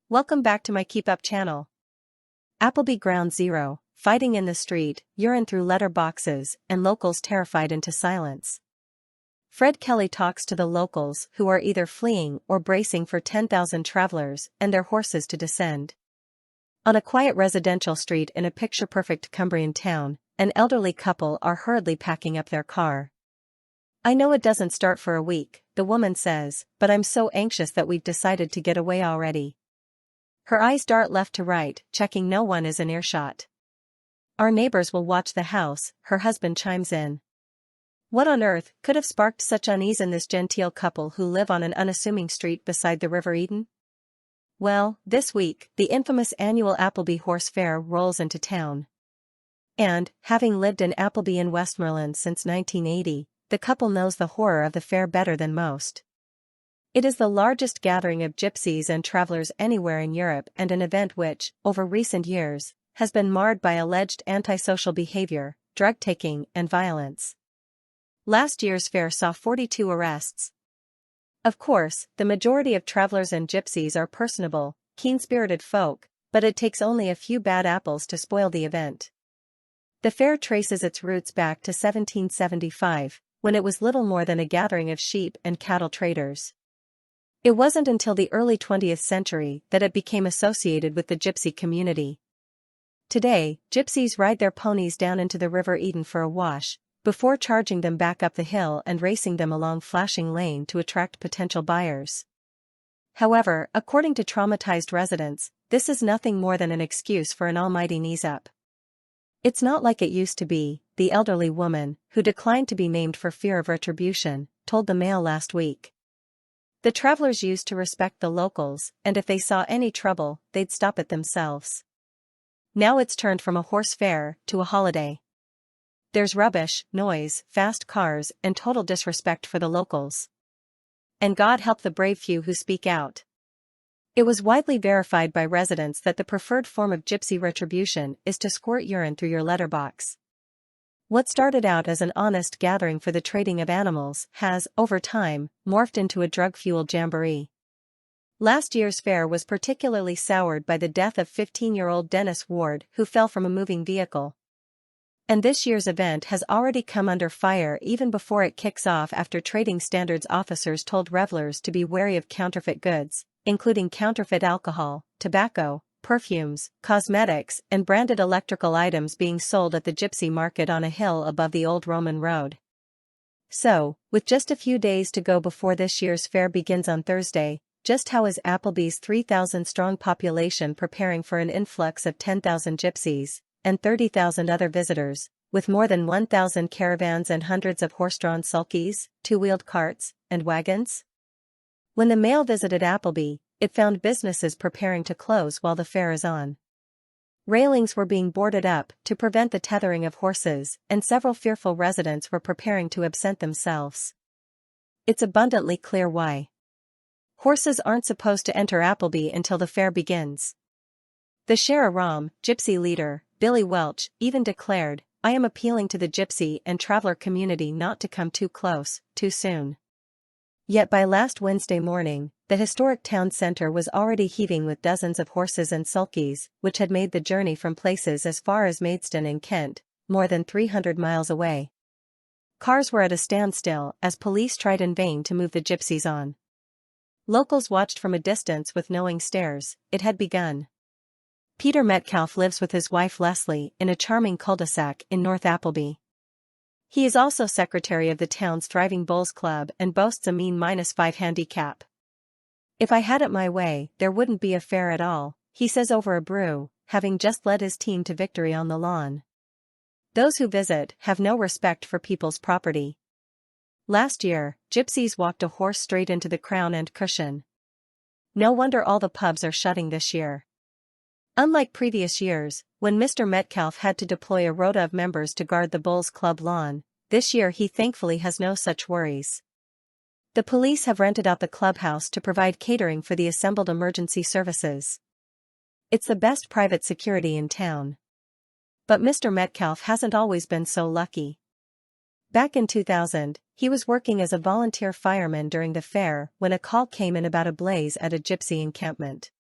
Welcome back to my KEEPUP channel. Appleby Ground Zero, fighting in the street, urine through letter boxes, and locals terrified into silence. Fred Kelly talks to the locals who are either fleeing or bracing for 10,000 travelers and their horses to descend. On a quiet residential street in a picture-perfect Cumbrian town, an elderly couple are hurriedly packing up their car. "I know it doesn't start for a week," the woman says, "but I'm so anxious that we've decided to get away already." Her eyes dart left to right, checking no one is in earshot. "Our neighbors will watch the house," her husband chimes in. What on earth could have sparked such unease in this genteel couple who live on an unassuming street beside the River Eden? Well, this week, the infamous annual Appleby Horse Fair rolls into town. And, having lived in Appleby in Westmoreland since 1980, the couple knows the horror of the fair better than most. It is the largest gathering of gypsies and travelers anywhere in Europe and an event which, over recent years, has been marred by alleged antisocial behavior, drug-taking, and violence. Last year's fair saw 42 arrests. Of course, the majority of travelers and gypsies are personable, keen-spirited folk, but it takes only a few bad apples to spoil the event. The fair traces its roots back to 1775, when it was little more than a gathering of sheep and cattle traders. It wasn't until the early 20th century that it became associated with the gypsy community. Today, gypsies ride their ponies down into the River Eden for a wash, before charging them back up the hill and racing them along flashing lane to attract potential buyers. However, according to traumatized residents, this is nothing more than an excuse for an almighty knees-up. "It's not like it used to be," the elderly woman, who declined to be named for fear of retribution, told the Mail last week. "The travelers used to respect the locals, and if they saw any trouble, they'd stop it themselves. Now it's turned from a horse fair to a holiday. There's rubbish, noise, fast cars, and total disrespect for the locals. And God help the brave few who speak out." It was widely verified by residents that the preferred form of gypsy retribution is to squirt urine through your letterbox. What started out as an honest gathering for the trading of animals has, over time, morphed into a drug-fueled jamboree. Last year's fair was particularly soured by the death of 15-year-old Dennis Ward, who fell from a moving vehicle. And this year's event has already come under fire even before it kicks off after trading standards officers told revelers to be wary of counterfeit goods, including counterfeit alcohol, tobacco, perfumes, cosmetics, and branded electrical items being sold at the gypsy market on a hill above the old Roman road. So, with just a few days to go before this year's fair begins on Thursday, just how is Appleby's 3,000-strong population preparing for an influx of 10,000 gypsies and 30,000 other visitors, with more than 1,000 caravans and hundreds of horse-drawn sulkies, two-wheeled carts, and wagons? When the Mail visited Appleby, it found businesses preparing to close while the fair is on. Railings were being boarded up to prevent the tethering of horses, and several fearful residents were preparing to absent themselves. It's abundantly clear why. Horses aren't supposed to enter Appleby until the fair begins. The Share a Rom gypsy leader, Billy Welch, even declared, "I am appealing to the gypsy and traveler community not to come too close, too soon." Yet by last Wednesday morning, the historic town center was already heaving with dozens of horses and sulkies, which had made the journey from places as far as Maidstone in Kent, more than 300 miles away. Cars were at a standstill as police tried in vain to move the gypsies on. Locals watched from a distance with knowing stares. It had begun. Peter Metcalf lives with his wife Leslie in a charming cul-de-sac in North Appleby. He is also secretary of the town's thriving bowls club and boasts a mean -5 handicap. "If I had it my way, there wouldn't be a fair at all," he says over a brew, having just led his team to victory on the lawn. Those who visit have no respect for people's property. Last year, gypsies walked a horse straight into the crown and cushion. No wonder all the pubs are shutting this year. Unlike previous years, when Mr. Metcalf had to deploy a rota of members to guard the Bulls Club lawn, this year he thankfully has no such worries. The police have rented out the clubhouse to provide catering for the assembled emergency services. It's the best private security in town. But Mr. Metcalf hasn't always been so lucky. Back in 2000, he was working as a volunteer fireman during the fair when a call came in about a blaze at a gypsy encampment.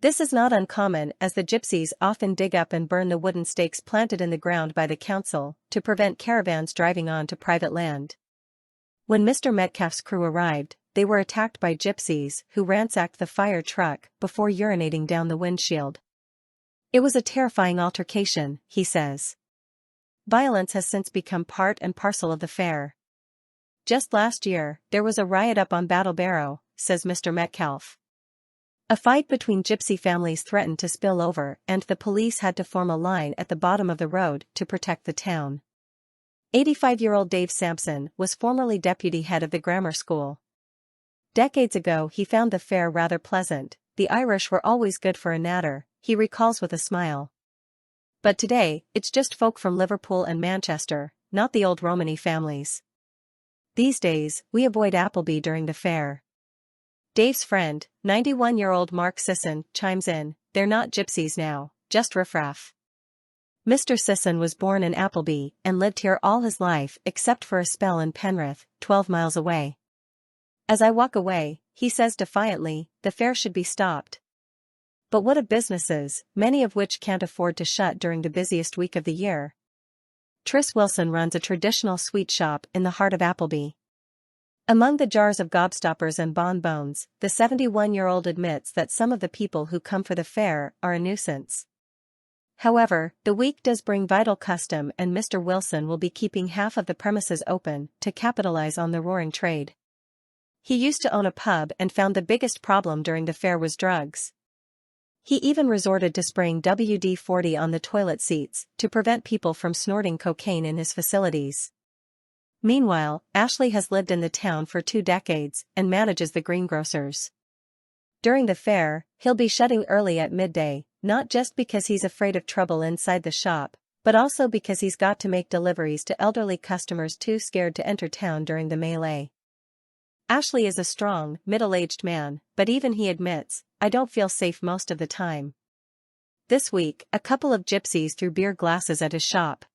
This is not uncommon as the gypsies often dig up and burn the wooden stakes planted in the ground by the council to prevent caravans driving onto private land. When Mr. Metcalfe's crew arrived, they were attacked by gypsies who ransacked the fire truck before urinating down the windshield. It was a terrifying altercation, he says. Violence has since become part and parcel of the fair. Just last year, there was a riot up on Battle Barrow, says Mr. Metcalfe. A fight between gypsy families threatened to spill over and the police had to form a line at the bottom of the road to protect the town. 85-year-old Dave Sampson was formerly deputy head of the grammar school. Decades ago he found the fair rather pleasant, the Irish were always good for a natter, he recalls with a smile. But today, it's just folk from Liverpool and Manchester, not the old Romany families. These days, we avoid Appleby during the fair. Dave's friend, 91-year-old Mark Sisson, chimes in, they're not gypsies now, just riffraff. Mr. Sisson was born in Appleby and lived here all his life except for a spell in Penrith, 12 miles away. As I walk away, he says defiantly, the fair should be stopped. But what of businesses, many of which can't afford to shut during the busiest week of the year? Tris Wilson runs a traditional sweet shop in the heart of Appleby. Among the jars of gobstoppers and bonbons, the 71-year-old admits that some of the people who come for the fair are a nuisance. However, the week does bring vital custom and Mr. Wilson will be keeping half of the premises open to capitalize on the roaring trade. He used to own a pub and found the biggest problem during the fair was drugs. He even resorted to spraying WD-40 on the toilet seats to prevent people from snorting cocaine in his facilities. Meanwhile, Ashley has lived in the town for 2 decades and manages the greengrocers. During the fair, he'll be shutting early at midday, not just because he's afraid of trouble inside the shop, but also because he's got to make deliveries to elderly customers too scared to enter town during the melee. Ashley is a strong, middle-aged man, but even he admits, I don't feel safe most of the time. This week, a couple of gypsies threw beer glasses at his shop.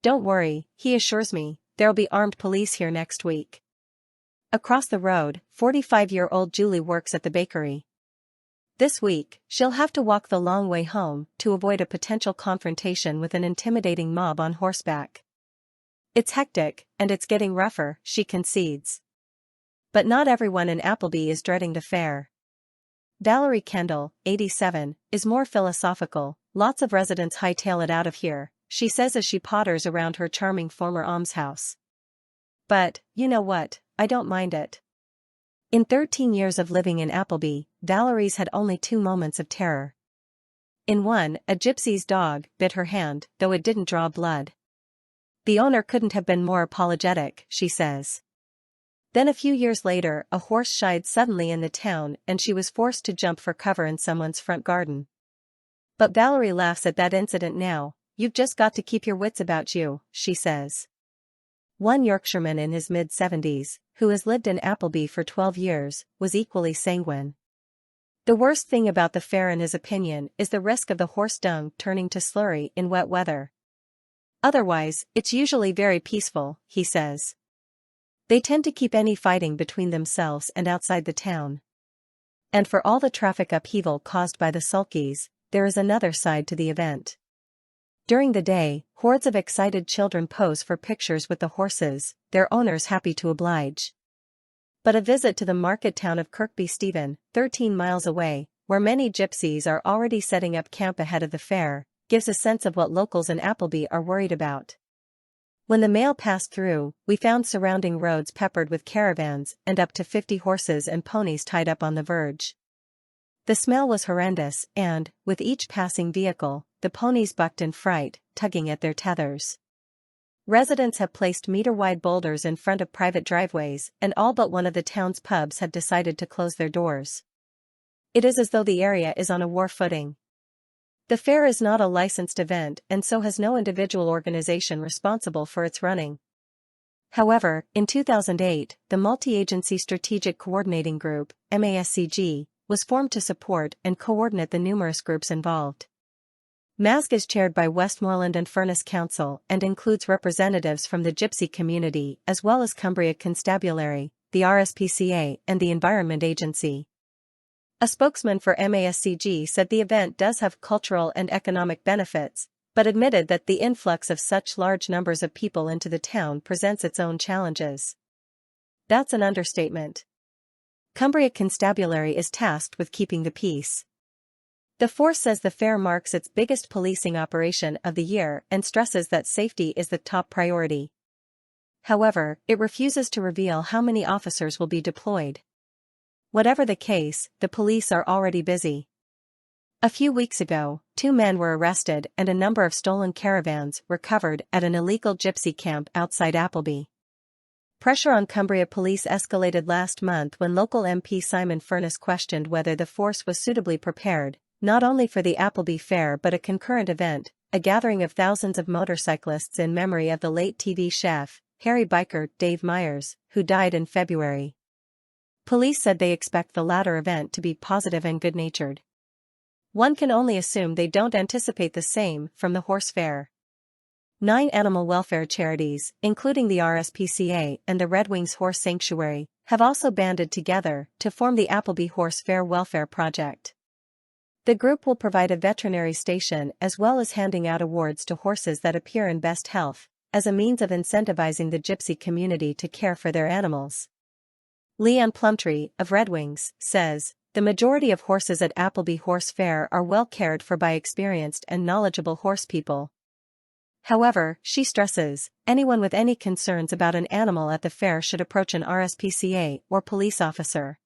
Don't worry, he assures me, there'll be armed police here next week. Across the road, 45-year-old Julie works at the bakery. This week, she'll have to walk the long way home to avoid a potential confrontation with an intimidating mob on horseback. It's hectic, and it's getting rougher, she concedes. But not everyone in Appleby is dreading the fair. Valerie Kendall, 87, is more philosophical, lots of residents hightail it out of here, she says as she potters around her charming former almshouse. But, you know what, I don't mind it. In 13 years of living in Appleby, Valerie's had only 2 moments of terror. In one, a gypsy's dog bit her hand, though it didn't draw blood. The owner couldn't have been more apologetic, she says. Then a few years later, a horse shied suddenly in the town and she was forced to jump for cover in someone's front garden. But Valerie laughs at that incident now, you've just got to keep your wits about you, she says. One Yorkshireman in his mid-70s, who has lived in Appleby for 12 years, was equally sanguine. The worst thing about the fair in his opinion is the risk of the horse dung turning to slurry in wet weather. Otherwise, it's usually very peaceful, he says. They tend to keep any fighting between themselves and outside the town. And for all the traffic upheaval caused by the sulkies, there is another side to the event. During the day, hordes of excited children pose for pictures with the horses, their owners happy to oblige. But a visit to the market town of Kirkby Stephen, 13 miles away, where many gypsies are already setting up camp ahead of the fair, gives a sense of what locals in Appleby are worried about. When the mail passed through, we found surrounding roads peppered with caravans and up to 50 horses and ponies tied up on the verge. The smell was horrendous and, with each passing vehicle, the ponies bucked in fright, tugging at their tethers. Residents have placed meter-wide boulders in front of private driveways and all but one of the town's pubs have decided to close their doors. It is as though the area is on a war footing. The fair is not a licensed event and so has no individual organization responsible for its running. However, in 2008, the Multi-Agency Strategic Coordinating Group, MASCG, was formed to support and coordinate the numerous groups involved. MASG is chaired by Westmoreland and Furness Council and includes representatives from the Gypsy community as well as Cumbria Constabulary, the RSPCA and the Environment Agency. A spokesman for MASCG said the event does have cultural and economic benefits, but admitted that the influx of such large numbers of people into the town presents its own challenges. That's an understatement. Cumbria Constabulary is tasked with keeping the peace. The force says the fair marks its biggest policing operation of the year and stresses that safety is the top priority. However, it refuses to reveal how many officers will be deployed. Whatever the case, the police are already busy. A few weeks ago, 2 men were arrested and a number of stolen caravans recovered at an illegal gypsy camp outside Appleby. Pressure on Cumbria police escalated last month when local MP Simon Furness questioned whether the force was suitably prepared, not only for the Appleby Fair but a concurrent event, a gathering of thousands of motorcyclists in memory of the late TV chef, Harry biker Dave Myers, who died in February. Police said they expect the latter event to be positive and good-natured. One can only assume they don't anticipate the same from the horse fair. 9 animal welfare charities, including the RSPCA and the Red Wings Horse Sanctuary, have also banded together to form the Appleby Horse Fair Welfare Project. The group will provide a veterinary station as well as handing out awards to horses that appear in best health, as a means of incentivizing the gypsy community to care for their animals. Leanne Plumtree, of Red Wings, says, "The majority of horses at Appleby Horse Fair are well cared for by experienced and knowledgeable horse people." However, she stresses, anyone with any concerns about an animal at the fair should approach an RSPCA or police officer.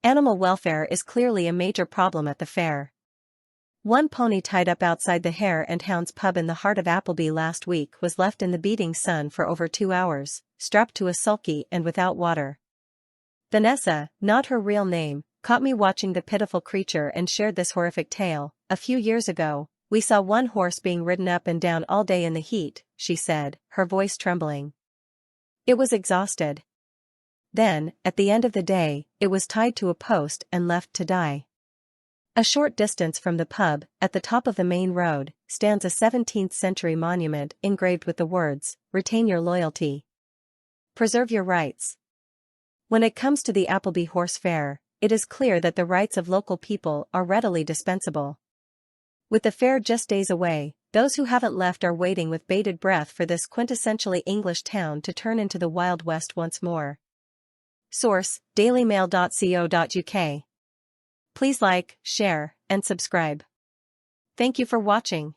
Animal welfare is clearly a major problem at the fair. One pony tied up outside the Hare and Hounds pub in the heart of Appleby last week was left in the beating sun for over 2 hours, strapped to a sulky and without water. Vanessa, not her real name, caught me watching the pitiful creature and shared this horrific tale. "A few years ago, we saw one horse being ridden up and down all day in the heat," she said, her voice trembling. "It was exhausted. Then, at the end of the day, it was tied to a post and left to die." A short distance from the pub, at the top of the main road, stands a 17th-century monument engraved with the words, "Retain your loyalty. Preserve your rights." When it comes to the Appleby Horse Fair, it is clear that the rights of local people are readily dispensable. With the fair just days away, those who haven't left are waiting with bated breath for this quintessentially English town to turn into the Wild West once more. Source: dailymail.co.uk. Please like, share, and subscribe. Thank you for watching.